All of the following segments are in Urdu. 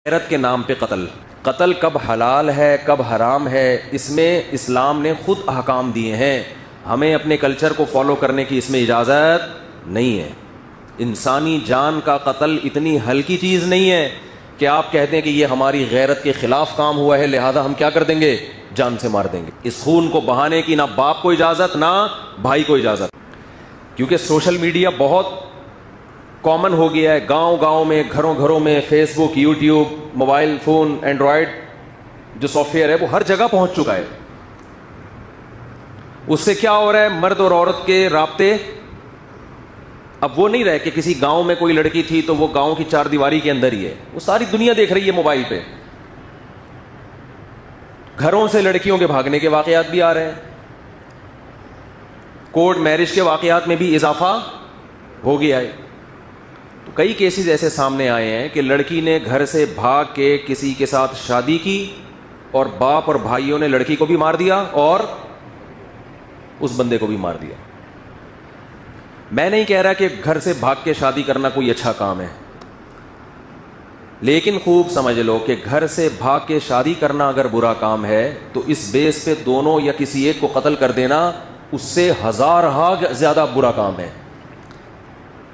غیرت کے نام پہ قتل کب حلال ہے کب حرام ہے، اس میں اسلام نے خود احکام دیے ہیں. ہمیں اپنے کلچر کو فالو کرنے کی اس میں اجازت نہیں ہے. انسانی جان کا قتل اتنی ہلکی چیز نہیں ہے کہ آپ کہتے ہیں کہ یہ ہماری غیرت کے خلاف کام ہوا ہے لہذا ہم کیا کر دیں گے، جان سے مار دیں گے. اس خون کو بہانے کی نہ باپ کو اجازت نہ بھائی کو اجازت، کیونکہ سوشل میڈیا بہت کامن ہو گیا ہے. گاؤں گاؤں میں، گھروں گھروں میں فیس بک، یوٹیوب، موبائل فون، اینڈرائڈ جو سافٹ ویئر ہے وہ ہر جگہ پہنچ چکا ہے. اس سے کیا ہو رہا ہے، مرد اور عورت کے رابطے اب وہ نہیں رہے کہ کسی گاؤں میں کوئی لڑکی تھی تو وہ گاؤں کی چار دیواری کے اندر ہی ہے، وہ ساری دنیا دیکھ رہی ہے موبائل پہ. گھروں سے لڑکیوں کے بھاگنے کے واقعات بھی آ رہے ہیں. کورٹ میرج کے واقعات میں بھی اضافہ ہو گیا ہے. تو کئی کیسز ایسے سامنے آئے ہیں کہ لڑکی نے گھر سے بھاگ کے کسی کے ساتھ شادی کی اور باپ اور بھائیوں نے لڑکی کو بھی مار دیا اور اس بندے کو بھی مار دیا. میں نہیں کہہ رہا کہ گھر سے بھاگ کے شادی کرنا کوئی اچھا کام ہے، لیکن خوب سمجھ لو کہ گھر سے بھاگ کے شادی کرنا اگر برا کام ہے تو اس بیس پہ دونوں یا کسی ایک کو قتل کر دینا اس سے ہزارہا زیادہ برا کام ہے.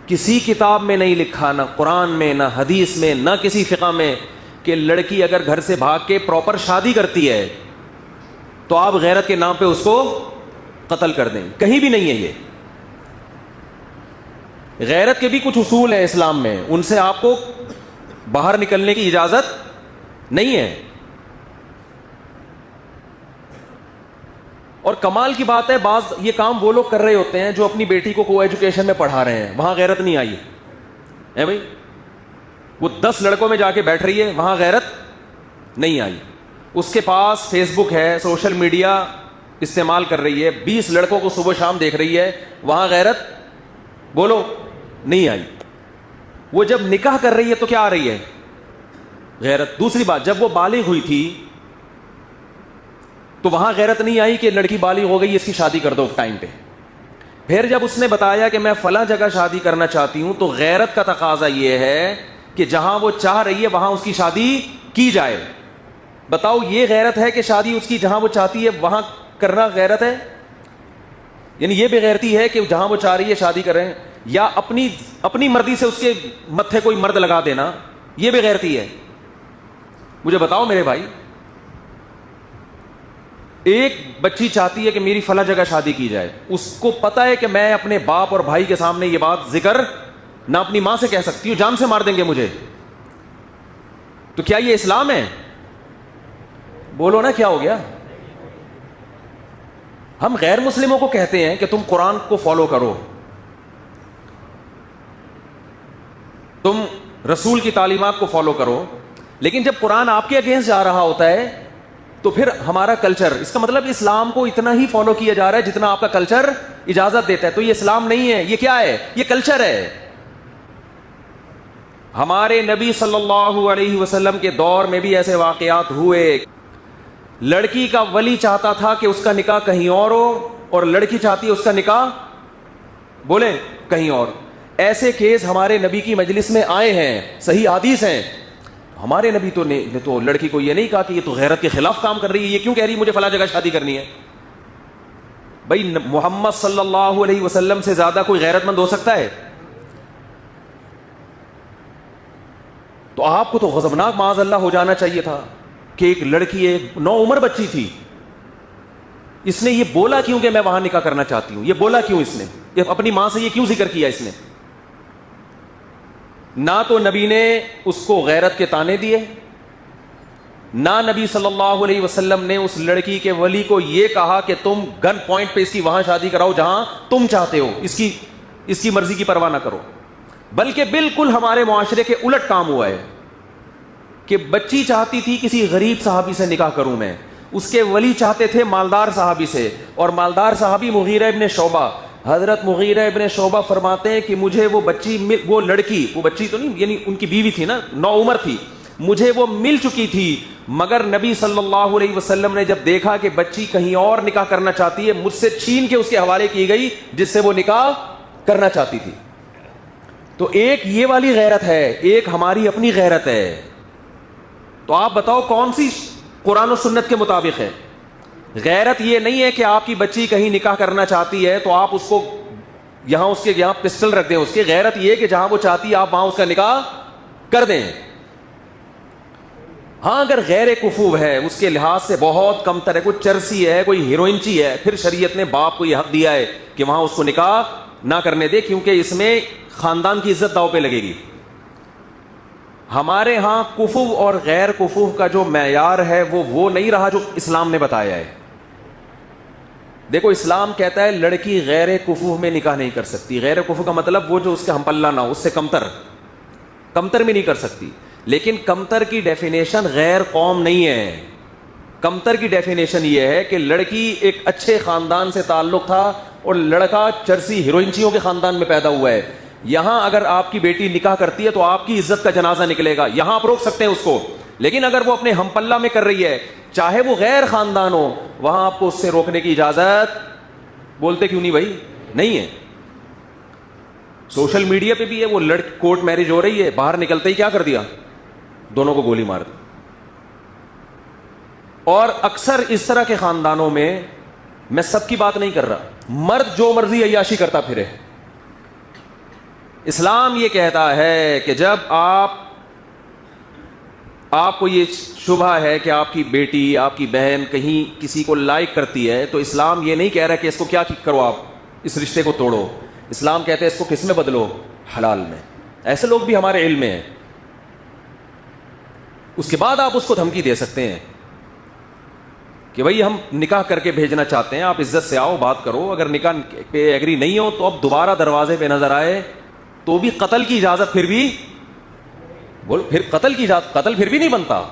کسی کتاب میں نہیں لکھا، نہ قرآن میں، نہ حدیث میں، نہ کسی فقہ میں، کہ لڑکی اگر گھر سے بھاگ کے پراپر شادی کرتی ہے تو آپ غیرت کے نام پہ اس کو قتل کر دیں. کہیں بھی نہیں ہے یہ. غیرت کے بھی کچھ اصول ہیں اسلام میں، ان سے آپ کو باہر نکلنے کی اجازت نہیں ہے. اور کمال کی بات ہے، بعض یہ کام وہ لوگ کر رہے ہوتے ہیں جو اپنی بیٹی کو ایجوکیشن میں پڑھا رہے ہیں، وہاں غیرت نہیں آئی ہے بھائی. وہ 10 لڑکوں میں جا کے بیٹھ رہی ہے، وہاں غیرت نہیں آئی. اس کے پاس فیس بک ہے، سوشل میڈیا استعمال کر رہی ہے، 20 لڑکوں کو صبح شام دیکھ رہی ہے، وہاں غیرت بولو نہیں آئی. وہ جب نکاح کر رہی ہے تو کیا آ رہی ہے، غیرت. دوسری بات، جب وہ بالغ ہوئی تھی تو وہاں غیرت نہیں آئی کہ لڑکی بالغ ہو گئی اس کی شادی کر دو ٹائم پہ. پھر جب اس نے بتایا کہ میں فلاں جگہ شادی کرنا چاہتی ہوں تو غیرت کا تقاضا یہ ہے کہ جہاں وہ چاہ رہی ہے وہاں اس کی شادی کی جائے. بتاؤ یہ غیرت ہے کہ شادی اس کی جہاں وہ چاہتی ہے وہاں کرنا غیرت ہے؟ یعنی یہ بے غیرتی ہے کہ جہاں وہ چاہ رہی ہے شادی کریں، یا اپنی مرضی سے اس کے متھے کوئی مرد لگا دینا، یہ بے غیرتی ہے؟ مجھے بتاؤ میرے بھائی. ایک بچی چاہتی ہے کہ میری فلاں جگہ شادی کی جائے، اس کو پتا ہے کہ میں اپنے باپ اور بھائی کے سامنے یہ بات ذکر نہ اپنی ماں سے کہہ سکتی ہوں، جان سے مار دیں گے مجھے. تو کیا یہ اسلام ہے؟ بولو نا کیا ہو گیا. ہم غیر مسلموں کو کہتے ہیں کہ تم قرآن کو فالو کرو، تم رسول کی تعلیمات کو فالو کرو، لیکن جب قرآن آپ کے اگینسٹ جا رہا ہوتا ہے تو پھر ہمارا کلچر، اس کا مطلب اسلام کو اتنا ہی فالو کیا جا رہا ہے جتنا آپ کا کلچر اجازت دیتا ہے. تو یہ اسلام نہیں ہے، یہ کیا ہے، یہ کلچر ہے. ہمارے نبی صلی اللہ علیہ وسلم کے دور میں بھی ایسے واقعات ہوئے. لڑکی کا ولی چاہتا تھا کہ اس کا نکاح کہیں اور ہو اور لڑکی چاہتی ہے اس کا نکاح بولیں کہیں اور. ایسے کیس ہمارے نبی کی مجلس میں آئے ہیں، صحیح حدیث ہیں. ہمارے نبی نے تو لڑکی کو یہ نہیں کہا کہ یہ تو غیرت کے خلاف کام کر رہی ہے، یہ کیوں کہہ رہی ہے مجھے فلاں جگہ شادی کرنی ہے. بھائی محمد صلی اللہ علیہ وسلم سے زیادہ کوئی غیرت مند ہو سکتا ہے؟ تو آپ کو تو غضبناک معاذ اللہ ہو جانا چاہیے تھا کہ ایک لڑکی، ایک نوعمر بچی تھی، اس نے یہ بولا کیوں کہ میں وہاں نکاح کرنا چاہتی ہوں؟ یہ بولا کیوں اس نے؟ یہ اپنی ماں سے یہ کیوں ذکر کیا اس نے؟ نہ تو نبی نے اس کو غیرت کے طعنے دیے، نہ نبی صلی اللہ علیہ وسلم نے اس لڑکی کے ولی کو یہ کہا کہ تم گن پوائنٹ پہ اس کی وہاں شادی کراؤ جہاں تم چاہتے ہو، اس کی مرضی کی پرواہ نہ کرو. بلکہ بالکل ہمارے معاشرے کے الٹ کام ہوا ہے کہ بچی چاہتی تھی کسی غریب صحابی سے نکاح کروں میں، اس کے ولی چاہتے تھے مالدار صحابی سے، اور مالدار صحابی مغیرہ ابن شعبہ. حضرت مغیرہ ابن شعبہ فرماتے ہیں کہ مجھے وہ لڑکی، وہ بچی تو نہیں یعنی ان کی بیوی تھی نا، نوعمر تھی، مجھے وہ مل چکی تھی، مگر نبی صلی اللہ علیہ وسلم نے جب دیکھا کہ بچی کہیں اور نکاح کرنا چاہتی ہے، مجھ سے چھین کے اس کے حوالے کی گئی جس سے وہ نکاح کرنا چاہتی تھی. تو ایک یہ والی غیرت ہے، ایک ہماری اپنی غیرت ہے. تو آپ بتاؤ کون سی قرآن و سنت کے مطابق ہے؟ غیرت یہ نہیں ہے کہ آپ کی بچی کہیں نکاح کرنا چاہتی ہے تو آپ اس کو یہاں اس کے یہاں پسٹل رکھ دیں اس کی. غیرت یہ کہ جہاں وہ چاہتی ہے آپ وہاں اس کا نکاح کر دیں. ہاں اگر غیر کفو ہے, اس کے لحاظ سے بہت کم تر ہے, کوئی چرسی ہے, کوئی ہیروئنچی ہے, پھر شریعت نے باپ کو یہ حق دیا ہے کہ وہاں اس کو نکاح نہ کرنے دے, کیونکہ اس میں خاندان کی عزت داؤ پہ لگے گی. ہمارے ہاں کفو اور غیر کفو کا جو معیار ہے وہ نہیں رہا جو اسلام نے بتایا ہے. دیکھو اسلام کہتا ہے لڑکی غیر کفو میں نکاح نہیں کر سکتی. غیر کفو کا مطلب وہ جو اس کے ہم پلہ نہ ہو, اس سے کمتر میں نہیں کر سکتی. لیکن کمتر کی ڈیفینیشن غیر قوم نہیں ہے. کمتر کی ڈیفینیشن یہ ہے کہ لڑکی ایک اچھے خاندان سے تعلق تھا اور لڑکا چرسی ہیروئنچیوں کے خاندان میں پیدا ہوا ہے. یہاں اگر آپ کی بیٹی نکاح کرتی ہے تو آپ کی عزت کا جنازہ نکلے گا, یہاں آپ روک سکتے ہیں اس کو. لیکن اگر وہ اپنے ہم پلہ میں کر رہی ہے, چاہے وہ غیر خاندان ہو, وہاں آپ کو اس سے روکنے کی اجازت, بولتے کیوں نہیں بھائی, نہیں ہے. سوشل میڈیا پہ بھی ہے, وہ کورٹ میرج ہو رہی ہے, باہر نکلتے ہی کیا کر دیا, دونوں کو گولی مار دی. اور اکثر اس طرح کے خاندانوں میں سب کی بات نہیں کر رہا, مرد جو مرضی عیاشی کرتا پھرے. اسلام یہ کہتا ہے کہ جب آپ کو یہ شبہ ہے کہ آپ کی بیٹی, آپ کی بہن کہیں کسی کو لائک کرتی ہے, تو اسلام یہ نہیں کہہ رہا کہ اس کو کیا کرو, آپ اس رشتے کو توڑو. اسلام کہتے ہیں اس کو کس میں بدلو, حلال میں. ایسے لوگ بھی ہمارے علم میں ہیں. اس کے بعد آپ اس کو دھمکی دے سکتے ہیں کہ بھائی ہم نکاح کر کے بھیجنا چاہتے ہیں, آپ عزت سے آؤ, بات کرو. اگر نکاح پہ ایگری نہیں ہو تو اب دوبارہ دروازے پہ نظر آئے تو بھی قتل کی اجازت, پھر قتل کی اجازت, قتل پھر بھی نہیں بنتا.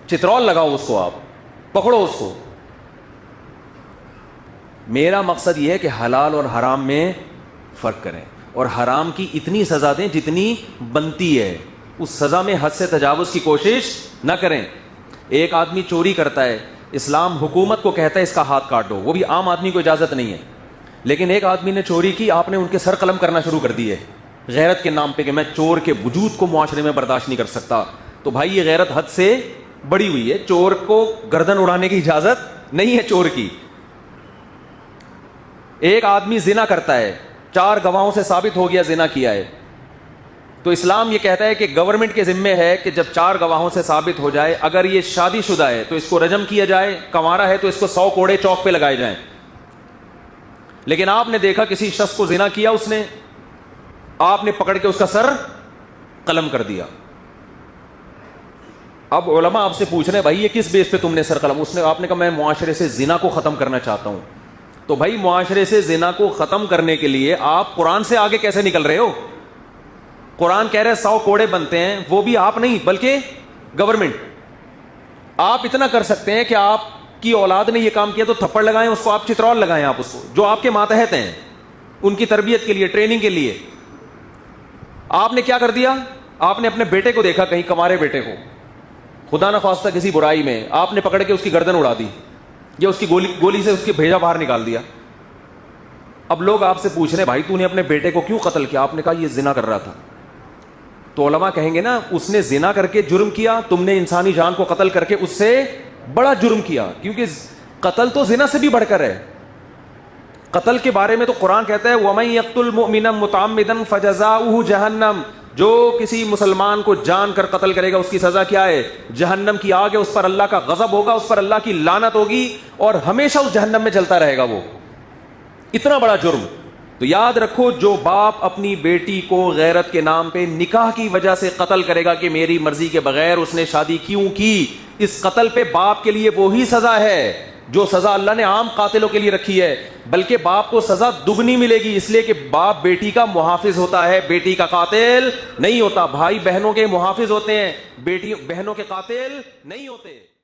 چترول لگاؤ اس کو, آپ پکڑو اس کو. میرا مقصد یہ ہے کہ حلال اور حرام میں فرق کریں, اور حرام کی اتنی سزا دیں جتنی بنتی ہے. اس سزا میں حد سے تجاوز کی کوشش نہ کریں. ایک آدمی چوری کرتا ہے, اسلام حکومت کو کہتا ہے اس کا ہاتھ کاٹ دو, وہ بھی عام آدمی کو اجازت نہیں ہے. لیکن ایک آدمی نے چوری کی, آپ نے ان کے سر قلم کرنا شروع کر دیے غیرت کے نام پہ کہ میں چور کے وجود کو معاشرے میں برداشت نہیں کر سکتا. تو بھائی یہ غیرت حد سے بڑی ہوئی ہے. چور کو گردن اڑانے کی اجازت نہیں ہے چور کی. ایک آدمی زنا کرتا ہے, 4 گواہوں سے ثابت ہو گیا زنا کیا ہے, تو اسلام یہ کہتا ہے کہ گورنمنٹ کے ذمے ہے کہ جب 4 گواہوں سے ثابت ہو جائے, اگر یہ شادی شدہ ہے تو اس کو رجم کیا جائے, کنوارا ہے تو اس کو 100 کوڑے چوک پہ لگائے جائیں. لیکن آپ نے دیکھا کسی شخص کو زنا کیا, اس نے, آپ نے پکڑ کے اس کا سر قلم کر دیا. اب علماء آپ سے پوچھ رہے ہیں بھائی یہ کس بیس پہ تم نے سر قلم, آپ نے کہا میں معاشرے سے زنا کو ختم کرنا چاہتا ہوں. تو بھائی معاشرے سے زنا کو ختم کرنے کے لیے آپ قرآن سے آگے کیسے نکل رہے ہو؟ قرآن کہہ رہے 100 کوڑے بنتے ہیں, وہ بھی آپ نہیں بلکہ گورنمنٹ. آپ اتنا کر سکتے ہیں کہ آپ کی اولاد نے یہ کام کیا تو تھپڑ لگائیں اس کو, آپ چترول لگائیں آپ اس کو, جو آپ کے ماتحت ہیں, ان کی تربیت کے لیے, ٹریننگ کے لیے. آپ نے کیا کر دیا, آپ نے اپنے بیٹے کو دیکھا کہیں, کمارے بیٹے کو, خدا نہ خواستہ کسی برائی میں آپ نے پکڑ کے اس کی گردن اڑا دی, یا اس کی گولی سے اس کی بھیجا باہر نکال دیا. اب لوگ آپ سے پوچھ رہے ہیں بھائی تو نے اپنے بیٹے کو کیوں قتل کیا؟ آپ نے کہا یہ زنا کر رہا تھا. تو علماء کہیں گے نا اس نے زنا کر کے جرم کیا, تم نے انسانی جان کو قتل کر کے اس سے بڑا جرم کیا, کیونکہ قتل تو زنا سے بھی بڑھ کر ہے. قتل کے بارے میں تو قرآن کہتا ہے وَمَن يَقْتُلْ مُؤْمِنًا مُتَعَمِّدًا فَجَزَاؤُهُ جَهَنَّمُ, جو کسی مسلمان کو جان کر قتل کرے گا اس کی سزا کیا ہے؟ جہنم کی آگ ہے, اس پر اللہ کا غضب ہوگا, اس پر اللہ کی لعنت ہوگی اور ہمیشہ اس جہنم میں جلتا رہے گا. وہ اتنا بڑا جرم. تو یاد رکھو جو باپ اپنی بیٹی کو غیرت کے نام پہ نکاح کی وجہ سے قتل کرے گا کہ میری مرضی کے بغیر اس نے شادی کیوں کی, اس قتل پہ باپ کے لیے وہی سزا ہے جو سزا اللہ نے عام قاتلوں کے لیے رکھی ہے, بلکہ باپ کو سزا دگنی ملے گی, اس لیے کہ باپ بیٹی کا محافظ ہوتا ہے, بیٹی کا قاتل نہیں ہوتا. بھائی بہنوں کے محافظ ہوتے ہیں, بیٹی بہنوں کے قاتل نہیں ہوتے.